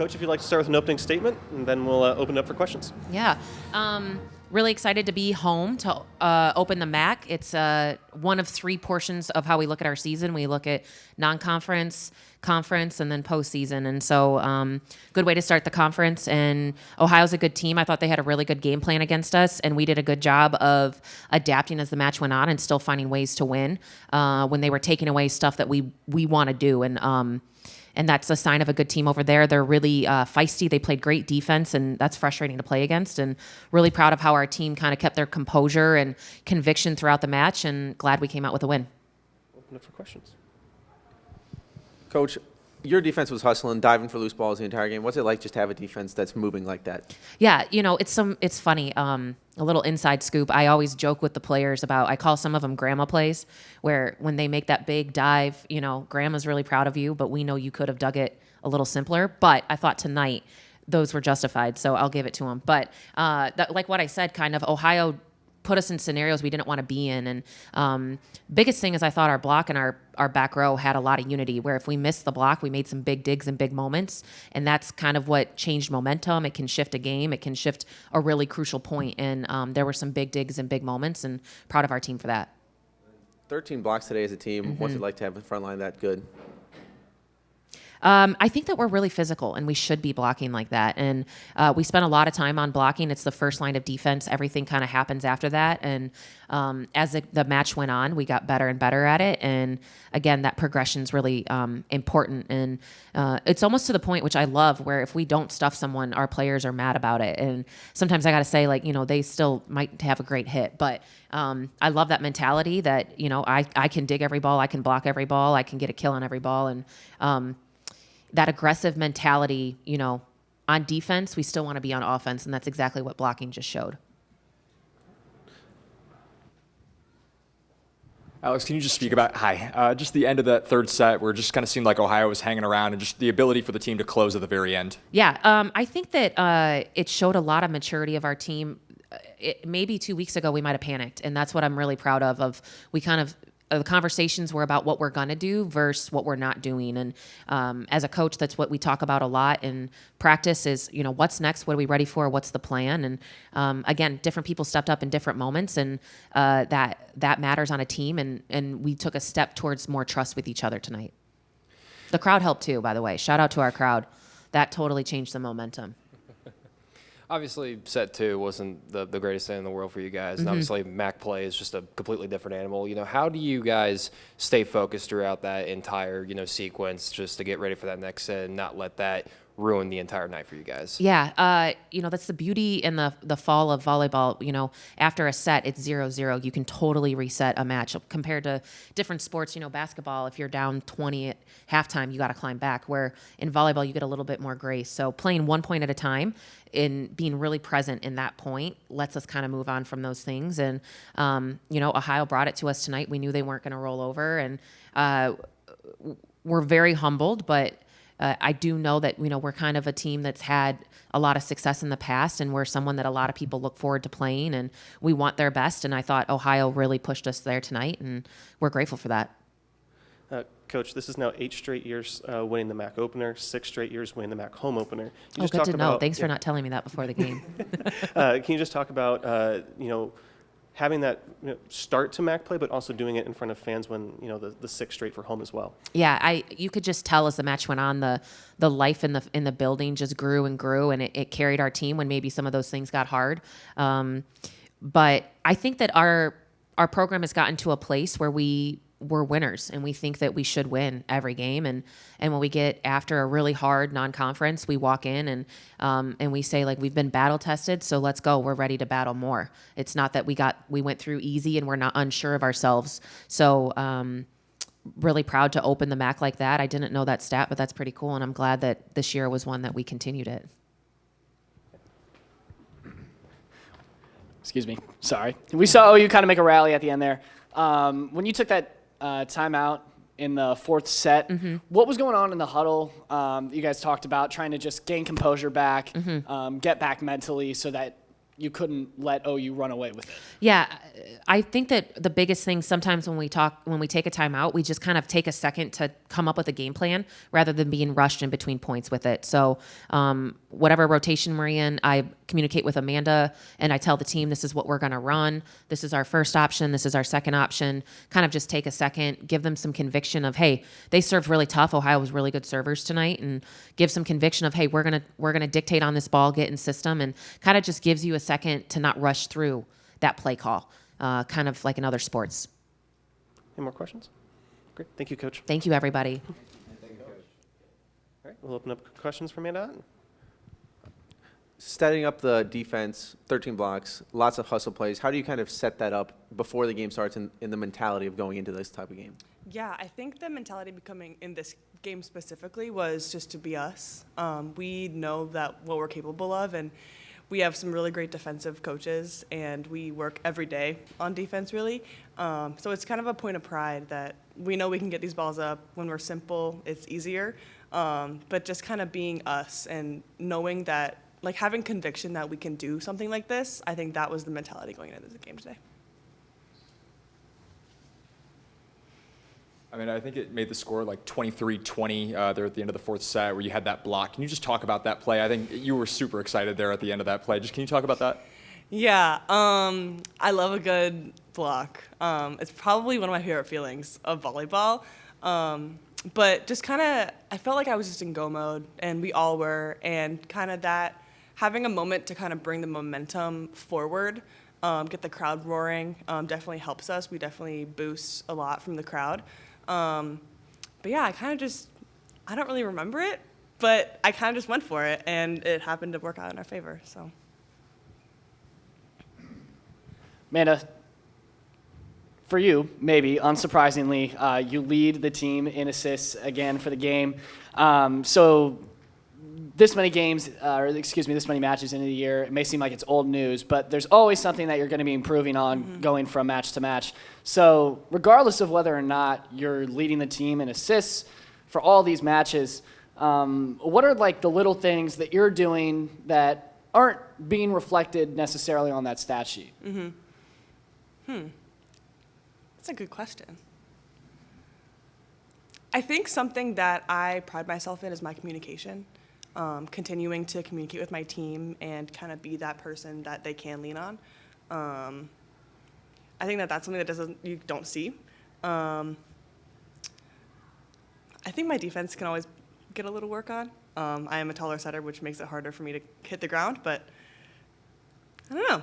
Coach, if you'd like to start with an opening statement, and then we'll open it up for questions. Yeah. Really excited to be home to open the MAC. It's one of three portions of how we look at our season. We look at non-conference, conference, and then postseason. And so good way to start the conference. And Ohio's a good team. I thought they had a really good game plan against us, and we did a good job of adapting as the match went on and still finding ways to win when they were taking away stuff that we want to do. And that's a sign of a good team over there. They're really feisty. They played great defense, and that's frustrating to play against. And really proud of how our team kind of kept their composure and conviction throughout the match, and glad we came out with a win. Open up for questions. Coach, your defense was hustling, diving for loose balls the entire game. What's it like just to have a defense that's moving like that? Yeah, it's funny. A little inside scoop. I always joke with the players about, I call some of them grandma plays, where when they make that big dive, grandma's really proud of you, but we know you could have dug it a little simpler. But I thought tonight those were justified, so I'll give it to them. But like what I said, kind of Ohio put us in scenarios we didn't want to be in. And biggest thing is I thought our block and our back row had a lot of unity, where if we missed the block, we made some big digs and big moments. And that's kind of what changed momentum. It can shift a game. It can shift a really crucial point. And there were some big digs and big moments, and proud of our team for that. 13 blocks today as a team. Mm-hmm. What's it like to have a front line that good? I think that we're really physical, and we should be blocking like that. And we spent a lot of time on blocking. It's the first line of defense. Everything kind of happens after that. And as the match went on, we got better and better at it. And again, that progression is really important. And it's almost to the point, which I love, where if we don't stuff someone, our players are mad about it. And sometimes I got to say, they still might have a great hit. But I love that mentality that, I can dig every ball, I can block every ball, I can get a kill on every ball. And that aggressive mentality, on defense, we still want to be on offense, and that's exactly what blocking just showed. Alex, can you just speak about, just the end of that third set where it just kind of seemed like Ohio was hanging around, and just the ability for the team to close at the very end? Yeah, I think that it showed a lot of maturity of our team. Maybe 2 weeks ago, we might have panicked, and that's what I'm really proud of. We kind of, the conversations were about what we're going to do versus what we're not doing. And as a coach, that's what we talk about a lot in practice is, what's next? What are we ready for? What's the plan? And again, different people stepped up in different moments, and that matters on a team. And we took a step towards more trust with each other tonight. The crowd helped too, by the way. Shout out to our crowd. That totally changed the momentum. Obviously, set two wasn't the greatest thing in the world for you guys. And obviously, MAC play is just a completely different animal. How do you guys stay focused throughout that entire, sequence just to get ready for that next set and not let that ruin the entire night for you guys? Yeah, that's the beauty in the fall of volleyball. After a set, it's 0-0. You can totally reset a match compared to different sports. Basketball, if you're down 20 at halftime, you got to climb back. Where in volleyball, you get a little bit more grace. So playing 1 point at a time and being really present in that point lets us kind of move on from those things. And, Ohio brought it to us tonight. We knew they weren't going to roll over, and we're very humbled, but I do know that, we're kind of a team that's had a lot of success in the past, and we're someone that a lot of people look forward to playing, and we want their best. And I thought Ohio really pushed us there tonight, and we're grateful for that. Coach, this is now 8 straight years winning the MAC opener, 6 straight years winning the MAC home opener. Good to know. Thanks for not telling me that before the game. Can you just talk about, having that start to MAC play, but also doing it in front of fans when, the 6 straight for home as well? Yeah, you could just tell as the match went on, the life in the building just grew and grew, and it carried our team when maybe some of those things got hard. But I think that our program has gotten to a place where we're winners, and we think that we should win every game. And when we get after a really hard non-conference, we walk in and we say, we've been battle tested, so let's go. We're ready to battle more. It's not that we went through easy and we're not unsure of ourselves. So really proud to open the MAC like that. I didn't know that stat, but that's pretty cool, and I'm glad that this year was one that we continued it. Excuse me. Sorry. We saw you kind of make a rally at the end there. When you took that timeout in the fourth set, what was going on in the huddle? You guys talked about trying to just gain composure back, get back mentally so that you couldn't let OU run away with it. Yeah, I think that the biggest thing sometimes when we take a timeout, we just kind of take a second to come up with a game plan rather than being rushed in between points with it. So whatever rotation we're in, I communicate with Amanda and I tell the team this is what we're going to run. This is our first option. This is our second option. Kind of just take a second, give them some conviction of, hey, they served really tough. Ohio was really good servers tonight, and give some conviction of, hey, we're gonna dictate on this ball, get in system, and kind of just gives you a second to not rush through that play call, kind of like in other sports. Any more questions? Great. Thank you, Coach. Thank you, everybody. All right, we'll open up questions for Amanda. Setting up the defense, 13 blocks, lots of hustle plays. How do you kind of set that up before the game starts in the mentality of going into this type of game? Yeah, I think the mentality becoming in this game specifically was just to be us. We know that what we're capable of, and we have some really great defensive coaches, and we work every day on defense, really. So it's kind of a point of pride that we know we can get these balls up. When we're simple, it's easier. But just kind of being us and knowing that, like having conviction that we can do something like this, I think that was the mentality going into the game today. I mean, I think it made the score like 23-20 there at the end of the fourth set where you had that block. Can you just talk about that play? I think you were super excited there at the end of that play. Just can you talk about that? Yeah, I love a good block. It's probably one of my favorite feelings of volleyball. But just kind of, I felt like I was just in go mode, and we all were, and kind of that, having a moment to kind of bring the momentum forward, get the crowd roaring, definitely helps us. We definitely boost a lot from the crowd. But yeah, I don't really remember it, but I kind of just went for it, and it happened to work out in our favor, so. Amanda, for you, maybe, unsurprisingly, you lead the team in assists again for the game. So this many this many matches into the year, it may seem like it's old news, but there's always something that you're going to be improving on going from match to match. So regardless of whether or not you're leading the team in assists for all these matches, what are like the little things that you're doing that aren't being reflected necessarily on that stat sheet? That's a good question. I think something that I pride myself in is my communication. Continuing to communicate with my team and kind of be that person that they can lean on. I think that that's something that you don't see. I think my defense can always get a little work on. I am a taller setter, which makes it harder for me to hit the ground, but I don't know.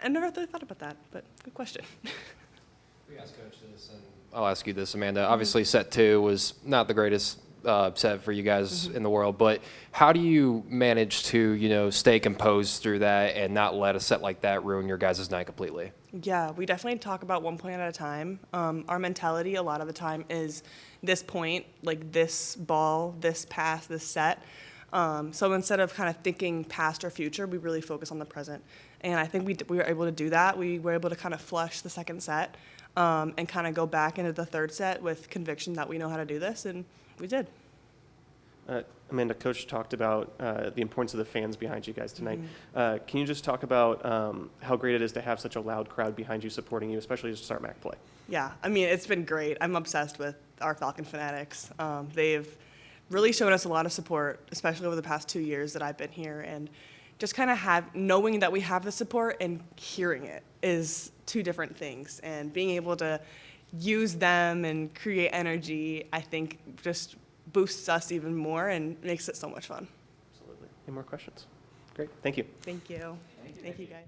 I never really thought about that, but good question. We asked Coach this, and I'll ask you this, Amanda. Obviously, set two was not the greatest set for you guys in the world, but how do you manage to, stay composed through that and not let a set like that ruin your guys' night completely? Yeah, we definitely talk about 1 point at a time. Our mentality a lot of the time is this point, like this ball, this pass, this set. So instead of kind of thinking past or future, we really focus on the present. And I think we were able to do that. We were able to kind of flush the second set and kind of go back into the third set with conviction that we know how to do this, and we did. Amanda, Coach talked about the importance of the fans behind you guys tonight. Can you just talk about how great it is to have such a loud crowd behind you supporting you, especially to start MAC play? Yeah, I mean, it's been great. I'm obsessed with our Falcon fanatics. They've really shown us a lot of support, especially over the past 2 years that I've been here, and just kind of knowing that we have the support and hearing it is two different things, and being able to use them and create energy, I think just boosts us even more and makes it so much fun. Absolutely. Any more questions? Great. Thank you. Thank you. Thank you, guys.